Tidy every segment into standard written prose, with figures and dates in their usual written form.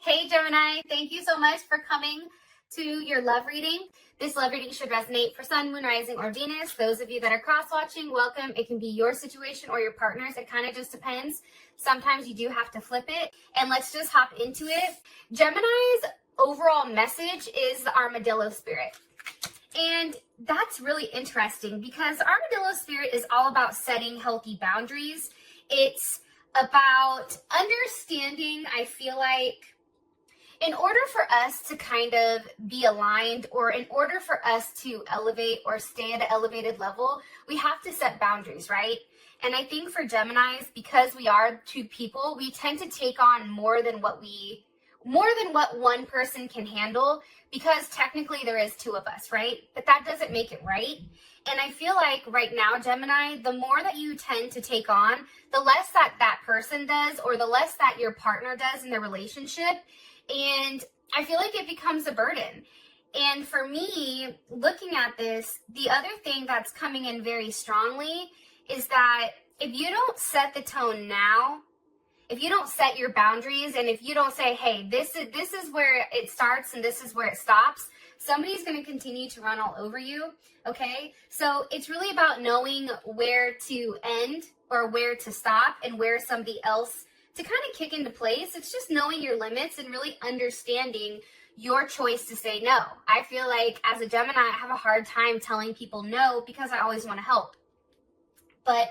Hey Gemini, thank you so much for coming to your love reading. This love reading should resonate for Sun, Moon, Rising, or Venus. Those of you that are cross-watching, welcome. It can be your situation or your partner's. It kind of just depends. Sometimes you do have to flip it. And let's just hop into it. Gemini's overall message is the armadillo spirit. And that's really interesting because armadillo spirit is all about setting healthy boundaries. It's about understanding, I feel like, in order for us to kind of be aligned, or in order for us to elevate or stay at an elevated level, we have to set boundaries, right? And I think for Geminis, because we are two people, we tend to take on more than what one person can handle, because technically there is two of us, right? But that doesn't make it right. And I feel like right now, Gemini, the more that you tend to take on, the less that person does, or the less that your partner does in the relationship. And I feel like it becomes a burden. And for me, looking at this, the other thing that's coming in very strongly is that if you don't set the tone now, if you don't set your boundaries, and if you don't say, hey, this is where it starts and this is where it stops, somebody's going to continue to run all over you, okay? So it's really about knowing where to end or where to stop and where somebody else to kind of kick into place. It's just knowing your limits and really understanding your choice to say no. I feel like as a Gemini, I have a hard time telling people no because I always want to help. But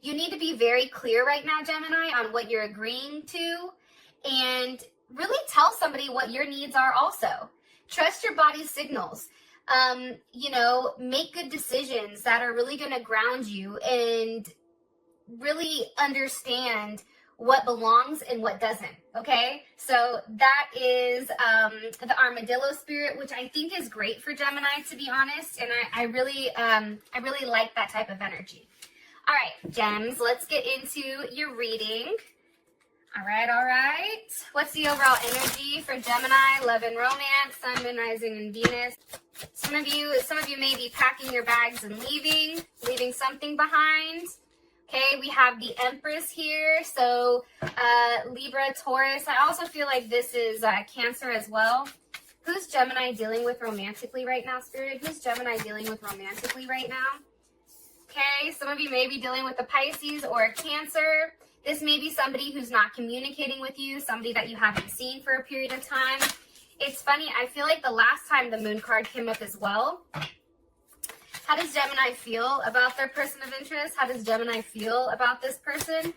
you need to be very clear right now, Gemini, on what you're agreeing to, and really tell somebody what your needs are also. Trust your body's signals. Make good decisions that are really going to ground you and really understand what belongs and what doesn't, okay? So that is the armadillo spirit, which I think is great for Gemini, to be honest, and I really like that type of energy. All right, Gems, let's get into your reading. All right. What's the overall energy for Gemini, love and romance, Sun, Moon, Rising, and Venus? Some of you may be packing your bags and leaving something behind. Okay, we have the Empress here, so Libra, Taurus. I also feel like this is Cancer as well. Who's Gemini dealing with romantically right now, Spirit? Who's Gemini dealing with romantically right now? Okay, some of you may be dealing with a Pisces or a Cancer. This may be somebody who's not communicating with you, somebody that you haven't seen for a period of time. It's funny, I feel like the last time the Moon card came up as well. How does Gemini feel about their person of interest? How does Gemini feel about this person?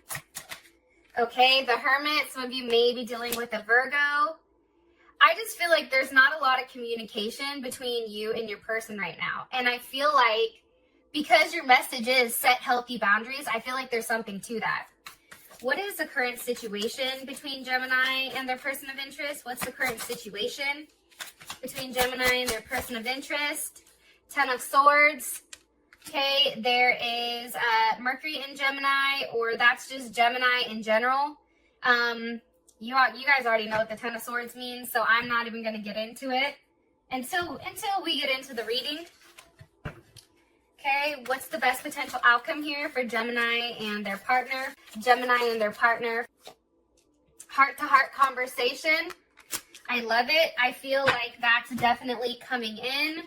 Okay, the Hermit. Some of you may be dealing with a Virgo. I just feel like there's not a lot of communication between you and your person right now. And I feel like because your message is set healthy boundaries, I feel like there's something to that. What is the current situation between Gemini and their person of interest? What's the current situation between Gemini and their person of interest? Ten of Swords. Okay, there is Mercury in Gemini, or that's just Gemini in general. You guys already know what the Ten of Swords means, so I'm not even going to get into it until we get into the reading. Okay, what's the best potential outcome here for Gemini and their partner? Gemini and their partner. Heart-to-heart conversation. I love it. I feel like that's definitely coming in.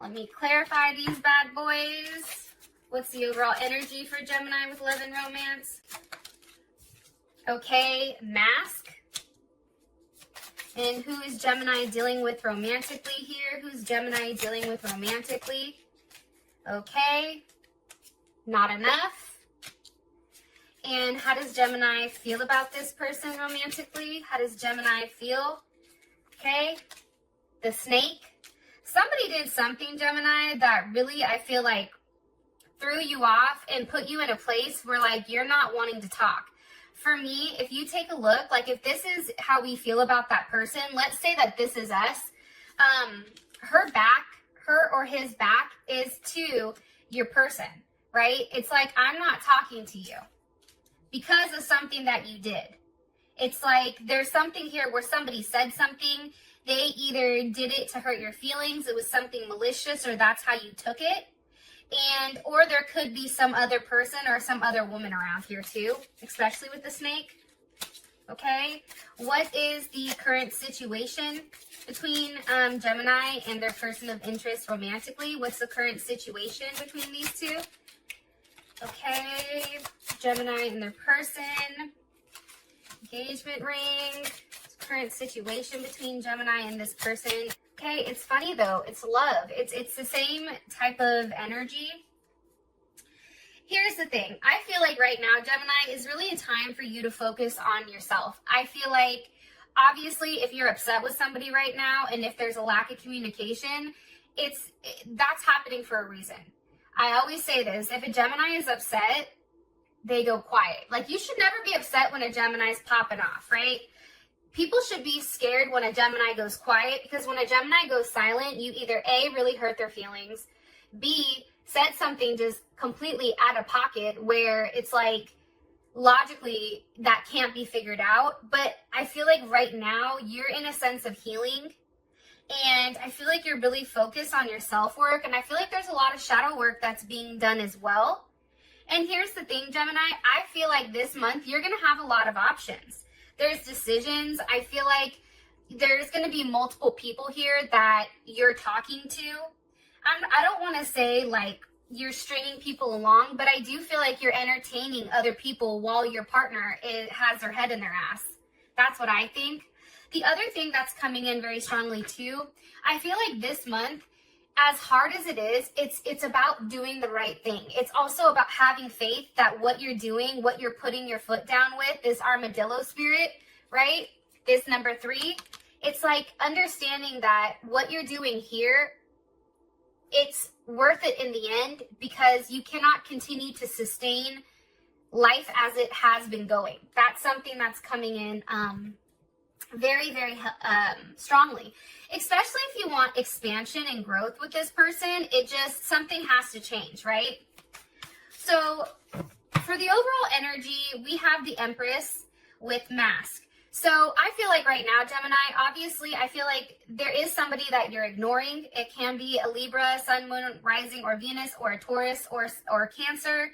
Let me clarify these bad boys. What's the overall energy for Gemini with love and romance? Okay, Mask. And who is Gemini dealing with romantically here? Who's Gemini dealing with romantically? Okay, Not Enough. And how does Gemini feel about this person romantically? How does Gemini feel? Okay, the Snake. Somebody did something, Gemini, that really, I feel like, threw you off and put you in a place where, like, you're not wanting to talk. For me, if you take a look, like, if this is how we feel about that person, let's say that this is us, her or his back is to your person, right? It's like, I'm not talking to you because of something that you did. It's like there's something here where somebody said something. They either did it to hurt your feelings, it was something malicious, or that's how you took it. Or there could be some other person or some other woman around here too, especially with the Snake. Okay, what is the current situation between Gemini and their person of interest romantically? What's the current situation between these two? Okay, Gemini and their person, engagement ring, current situation between Gemini and this person. Okay, it's funny though, it's love. It's the same type of energy. Here's the thing. I feel like right now, Gemini, is really a time for you to focus on yourself. I feel like, obviously, if you're upset with somebody right now and if there's a lack of communication, that's happening for a reason. I always say this. If a Gemini is upset, they go quiet. Like, you should never be upset when a Gemini's popping off, right? People should be scared when a Gemini goes quiet, because when a Gemini goes silent, you either A, really hurt their feelings, B, said something just completely out of pocket where it's like logically that can't be figured out. But I feel like right now you're in a sense of healing, and I feel like you're really focused on your self-work, and I feel like there's a lot of shadow work that's being done as well. And here's the thing, Gemini, I feel like this month you're going to have a lot of options. There's decisions. I feel like there's going to be multiple people here that you're talking to. I don't want to say like you're stringing people along, but I do feel like you're entertaining other people while your partner has their head in their ass. That's what I think. The other thing that's coming in very strongly too, I feel like this month, as hard as it is, it's about doing the right thing. It's also about having faith that what you're doing, what you're putting your foot down with, this armadillo spirit, right? This number 3, it's like understanding that what you're doing here, it's worth it in the end, because you cannot continue to sustain life as it has been going. That's something that's coming in very, very strongly, especially if you want expansion and growth with this person. Something has to change, right? So for the overall energy, we have the Empress with mask. So I feel like right now, Gemini, obviously, I feel like there is somebody that you're ignoring. It can be a Libra, Sun, Moon, Rising, or Venus, or a Taurus, or Cancer.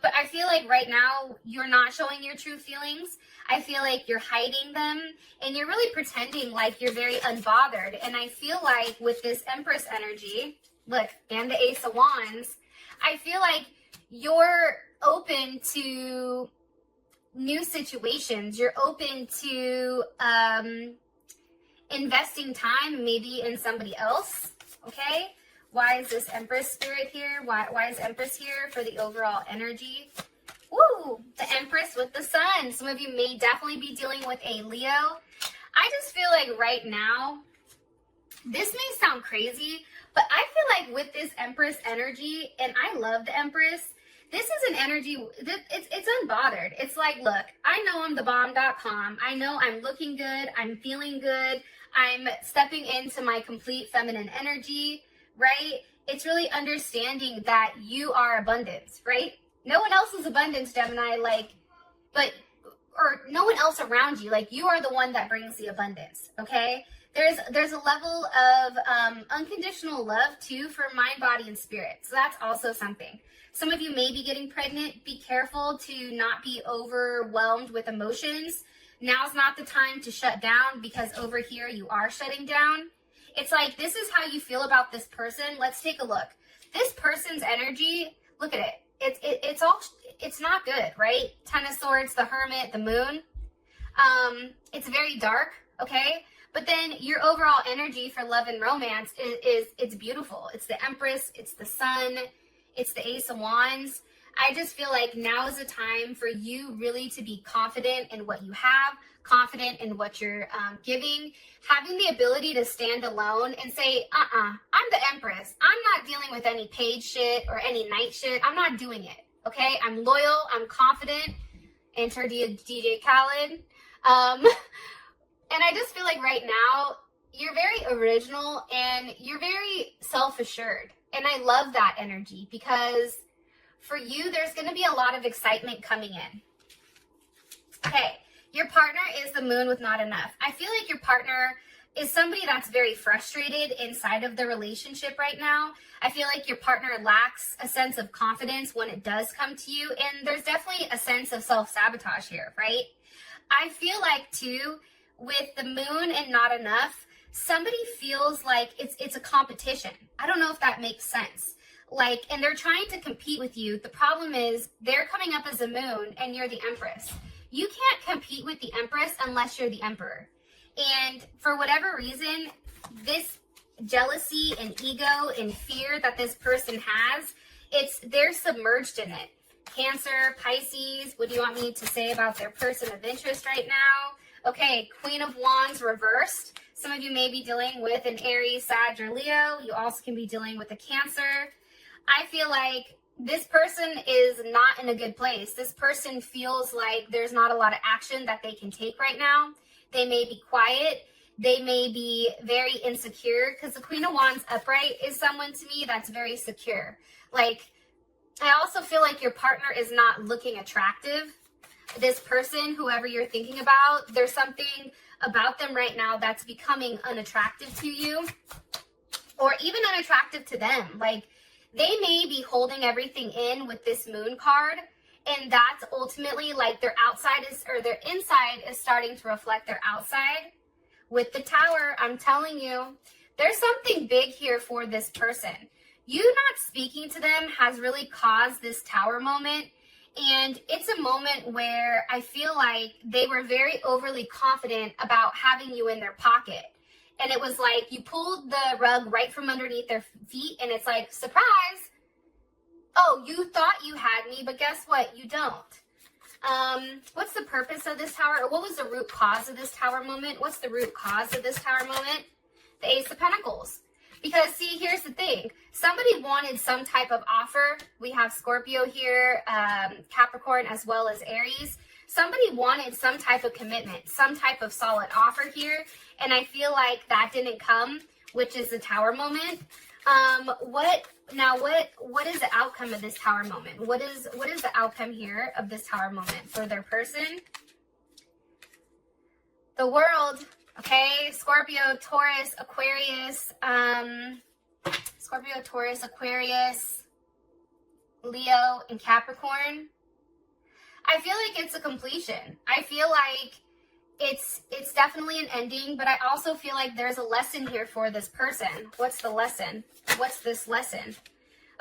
But I feel like right now, you're not showing your true feelings. I feel like you're hiding them, and you're really pretending like you're very unbothered. And I feel like with this Empress energy, look, and the Ace of Wands, I feel like you're open to new situations. You're open to investing time maybe in somebody else. Okay, why is this Empress spirit here? Why is Empress here for the overall energy? Woo, the Empress with the Sun. Some of you may definitely be dealing with a Leo. I just feel like right now, this may sound crazy, but I feel like with this Empress energy, and I love the Empress, this is an energy, it's unbothered. It's like, look, I know I'm the bomb.com. I know I'm looking good. I'm feeling good. I'm stepping into my complete feminine energy, right? It's really understanding that you are abundance, right? No one else is abundance, Gemini, or no one else around you. Like, you are the one that brings the abundance, okay? There's a level of unconditional love, too, for mind, body, and spirit. So that's also something. Some of you may be getting pregnant. Be careful to not be overwhelmed with emotions. Now's not the time to shut down, because over here you are shutting down. It's like, this is how you feel about this person. Let's take a look. This person's energy, look at it. It's not good, right? 10 of Swords, the Hermit, the Moon. It's very dark, okay? But then your overall energy for love and romance it's beautiful. It's the Empress, it's the Sun, it's the Ace of Wands. I just feel like now is a time for you really to be confident in what you have, confident in what you're giving, having the ability to stand alone and say, I'm the Empress. I'm not dealing with any paid shit or any night shit. I'm not doing it, okay? I'm loyal. I'm confident. Enter DJ Khaled. And I just feel like right now, you're very original and you're very self-assured. And I love that energy, because for you, there's going to be a lot of excitement coming in. Okay, your partner is the Moon with not enough. I feel like your partner is somebody that's very frustrated inside of the relationship right now. I feel like your partner lacks a sense of confidence when it does come to you. And there's definitely a sense of self-sabotage here, right? I feel like too, with the moon and not enough, somebody feels like it's a competition. I don't know if that makes sense. Like, and they're trying to compete with you. The problem is they're coming up as a moon and you're the Empress. You can't compete with the Empress unless you're the Emperor. And for whatever reason, this jealousy and ego and fear that this person has, they're submerged in it. Cancer, Pisces, what do you want me to say about their person of interest right now? Okay, Queen of Wands reversed. Some of you may be dealing with an Aries, Sag, or Leo. You also can be dealing with a Cancer. I feel like this person is not in a good place. This person feels like there's not a lot of action that they can take right now. They may be quiet. They may be very insecure, because the Queen of Wands upright is someone to me that's very secure. Like, I also feel like your partner is not looking attractive. This person, whoever you're thinking about, there's something about them right now that's becoming unattractive to you, or even unattractive to them. Like, they may be holding everything in with this moon card, and that's ultimately like their inside is starting to reflect their outside. With the Tower, I'm telling you, there's something big here for this person. You not speaking to them has really caused this Tower moment. And it's a moment where I feel like they were very overly confident about having you in their pocket. And it was like you pulled the rug right from underneath their feet, and it's like, surprise. Oh, you thought you had me, but guess what? You don't. What's the purpose of this Tower? Or what was the root cause of this Tower moment? What's the root cause of this Tower moment? The Ace of Pentacles. Because, see, here's the thing. Somebody wanted some type of offer. We have Scorpio here, Capricorn, as well as Aries. Somebody wanted some type of commitment, some type of solid offer here. And I feel like that didn't come, which is the Tower moment. What is the outcome of this Tower moment? What is the outcome here of this Tower moment for their person? The World. Okay, Scorpio, Taurus, Aquarius, Leo, and Capricorn. I feel like it's a completion. I feel like it's definitely an ending, but I also feel like there's a lesson here for this person. What's the lesson? What's this lesson?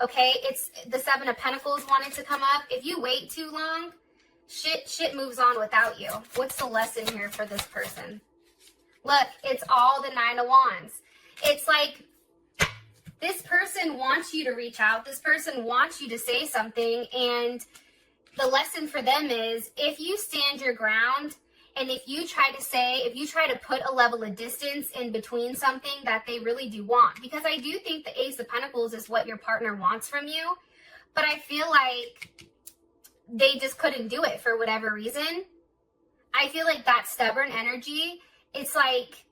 Okay, it's the Seven of Pentacles wanted to come up. If you wait too long, shit moves on without you. What's the lesson here for this person? Look, it's all the Nine of Wands. It's like this person wants you to reach out. This person wants you to say something. And the lesson for them is, if you stand your ground and if you try to put a level of distance in between something that they really do want, because I do think the Ace of Pentacles is what your partner wants from you, but I feel like they just couldn't do it for whatever reason. I feel like that stubborn energy, it's like,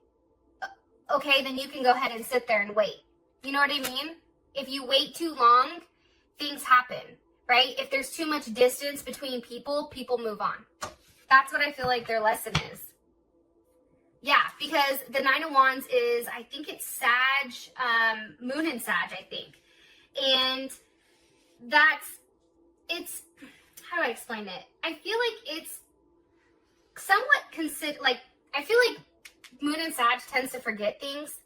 okay, then you can go ahead and sit there and wait. You know what I mean? If you wait too long, things happen, right? If there's too much distance between people, people move on. That's what I feel like their lesson is. Yeah, because the Nine of Wands is, I think it's Sag, Moon and Sag, I think. And it's, how do I explain it? I feel like it's somewhat I feel like Moon and Sag tends to forget things.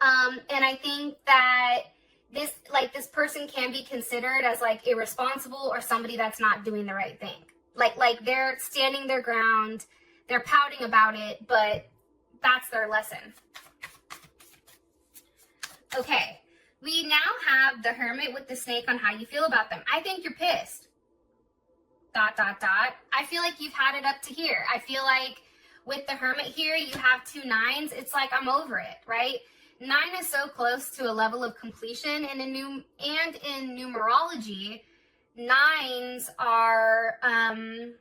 And I think that this person can be considered as like irresponsible or somebody that's not doing the right thing. Like they're standing their ground, they're pouting about it, but that's their lesson. Okay, we now have the Hermit with the snake on how you feel about them. I think you're pissed. ... I feel like you've had it up to here. I feel like with the Hermit here, you have 2 9s. It's like, I'm over it, right? 9 is so close to a level of completion, and in numerology, 9s are 9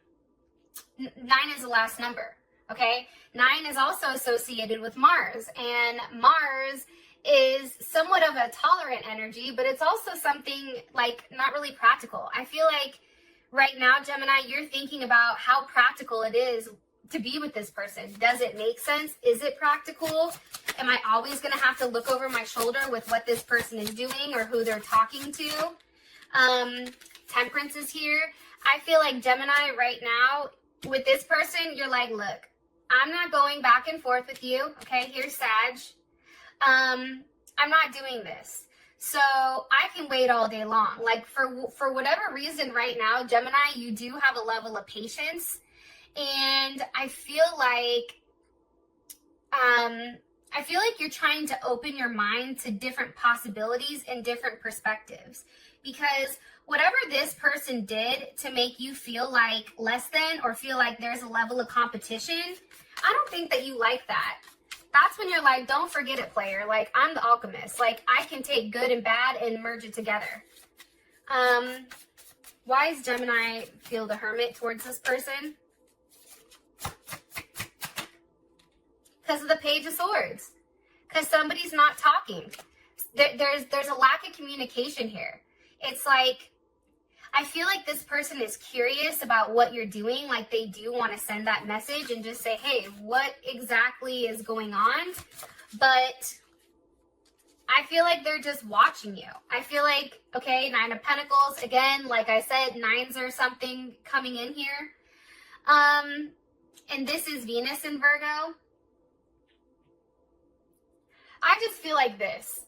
is the last number. Okay, 9 is also associated with Mars, and Mars is somewhat of a tolerant energy, but it's also something like not really practical. I feel like right now, Gemini, you're thinking about how practical it is to be with this person. Does it make sense? Is it practical? Am I always going to have to look over my shoulder with what this person is doing or who they're talking to? Temperance is here. I feel like Gemini right now, with this person, you're like, look, I'm not going back and forth with you. Okay, here's Sag. I'm not doing this. So I can wait all day long. Like for whatever reason right now, Gemini, you do have a level of patience. And I feel like you're trying to open your mind to different possibilities and different perspectives, because whatever this person did to make you feel like less than or feel like there's a level of competition, I don't think that you like that. That's when you're like, don't forget it, player. Like, I'm the alchemist. Like, I can take good and bad and merge it together. Why does Gemini feel the Hermit towards this person? Because of the Page of Swords. Because somebody's not talking. There's a lack of communication here. It's like, I feel like this person is curious about what you're doing. Like, they do want to send that message and just say, hey, what exactly is going on? But I feel like they're just watching you. I feel like, okay, Nine of Pentacles. Again, like I said, nines or something coming in here. And this is Venus in Virgo. I just feel like this.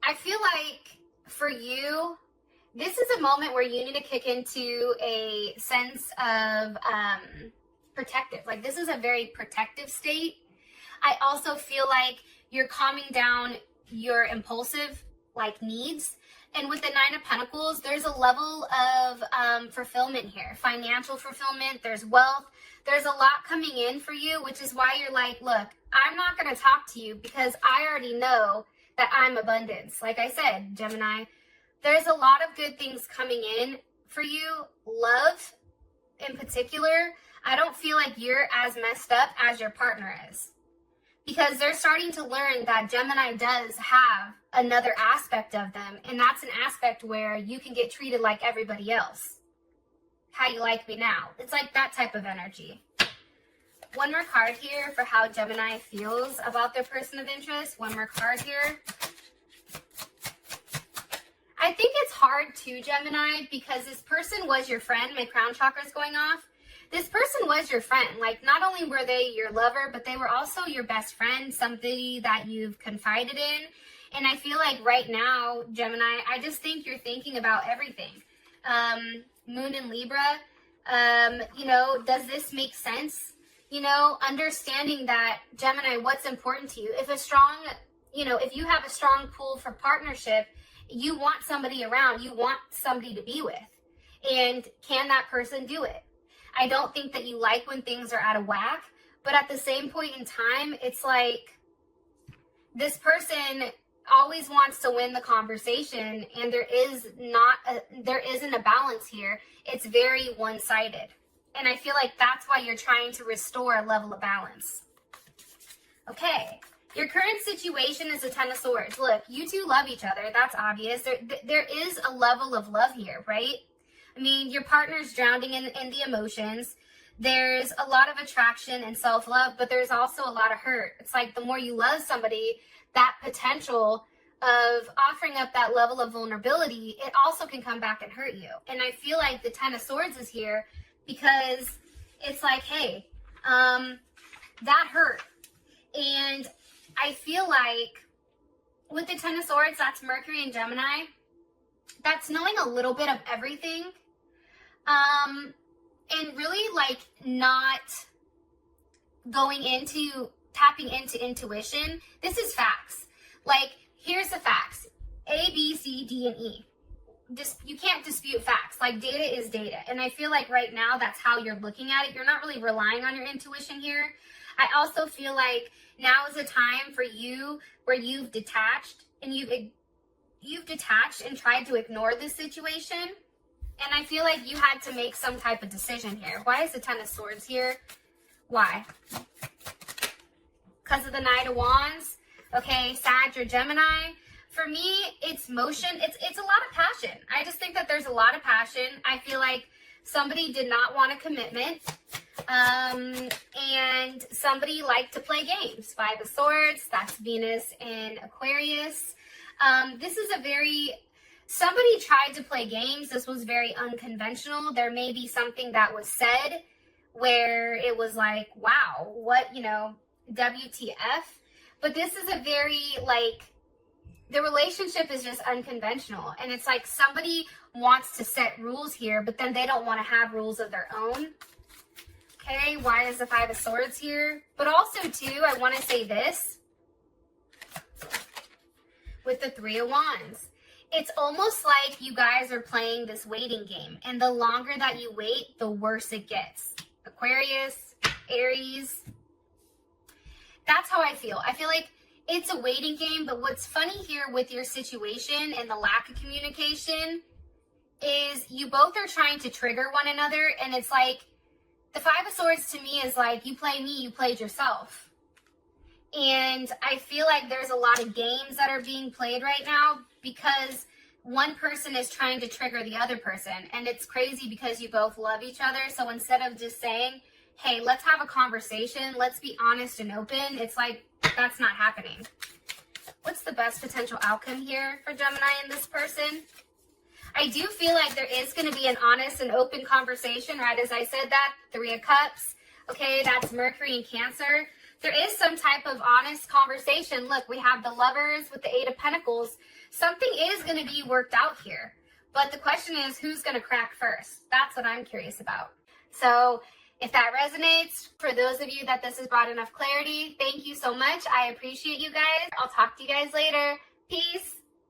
I feel like for you, this is a moment where you need to kick into a sense of protective. Like, this is a very protective state. I also feel like you're calming down your impulsive, like, needs. And with the Nine of Pentacles, there's a level of fulfillment here. Financial fulfillment, there's wealth. There's a lot coming in for you, which is why you're like, look, I'm not going to talk to you because I already know that I'm abundance. Like I said, Gemini, there's a lot of good things coming in for you. Love, in particular, I don't feel like you're as messed up as your partner is. Because they're starting to learn that Gemini does have another aspect of them. And that's an aspect where you can get treated like everybody else. How you like me now. It's like that type of energy. One more card here for how Gemini feels about their person of interest. One more card here. I think it's hard too, Gemini, because this person was your friend. My crown chakra is going off. This person was your friend. Like, not only were they your lover, but they were also your best friend, somebody that you've confided in. And I feel like right now, Gemini, I just think you're thinking about everything. Moon in Libra, you know, does this make sense? You know, understanding that, Gemini, what's important to you? If a strong, you know, if you have a strong pull for partnership, you want somebody around, you want somebody to be with. And can that person do it? I don't think that you like when things are out of whack, but at the same point in time, it's like this person always wants to win the conversation, and there isn't a balance here. It's very one-sided. And I feel like that's why you're trying to restore a level of balance. Okay. Your current situation is a Ten of Swords. Look, you two love each other. That's obvious. There is a level of love here, right? I mean, your partner's drowning in the emotions. There's a lot of attraction and self-love, but there's also a lot of hurt. It's like the more you love somebody, that potential of offering up that level of vulnerability, it also can come back and hurt you. And I feel like the Ten of Swords is here because it's like, hey, that hurt. And I feel like with the Ten of Swords, that's Mercury and Gemini. That's knowing a little bit of everything. And really, like, not going into, tapping into intuition. This is facts. Like, here's the facts. A, B, C, D, and E. You can't dispute facts. Like, data is data. And I feel like right now, that's how you're looking at it. You're not really relying on your intuition here. I also feel like now is a time for you where you've detached and you've detached and tried to ignore this situation. And I feel like you had to make some type of decision here. Why is the Ten of Swords here? Why? Because of the Knight of Wands. Okay, Sag or Gemini. For me, it's motion. It's a lot of passion. I just think that there's a lot of passion. I feel like somebody did not want a commitment. And somebody liked to play games. Five of Swords, that's Venus in Aquarius. This is somebody tried to play games. This was very unconventional. There may be something that was said where it was like, wow, what, you know, WTF. But this is a very, like, the relationship is just unconventional. And it's like somebody wants to set rules here, but then they don't want to have rules of their own. Okay, why is the Five of Swords here? But also, too, I want to say this with the Three of Wands. It's almost like you guys are playing this waiting game. And the longer that you wait, the worse it gets. Aquarius, Aries. That's how I feel. I feel like it's a waiting game, but what's funny here with your situation and the lack of communication is you both are trying to trigger one another, and it's like the Five of Swords to me is like, you play me, you played yourself. And I feel like there's a lot of games that are being played right now because one person is trying to trigger the other person. And it's crazy because you both love each other. So instead of just saying, hey, let's have a conversation, let's be honest and open, it's like, that's not happening. What's the best potential outcome here for Gemini and this person? I do feel like there is going to be an honest and open conversation, right? As I said that, Three of Cups, okay, that's Mercury and Cancer. There is some type of honest conversation. Look, we have the Lovers with the Eight of Pentacles. Something is going to be worked out here. But the question is, who's going to crack first? That's what I'm curious about. So if that resonates, for those of you that this has brought enough clarity, thank you so much. I appreciate you guys. I'll talk to you guys later. Peace.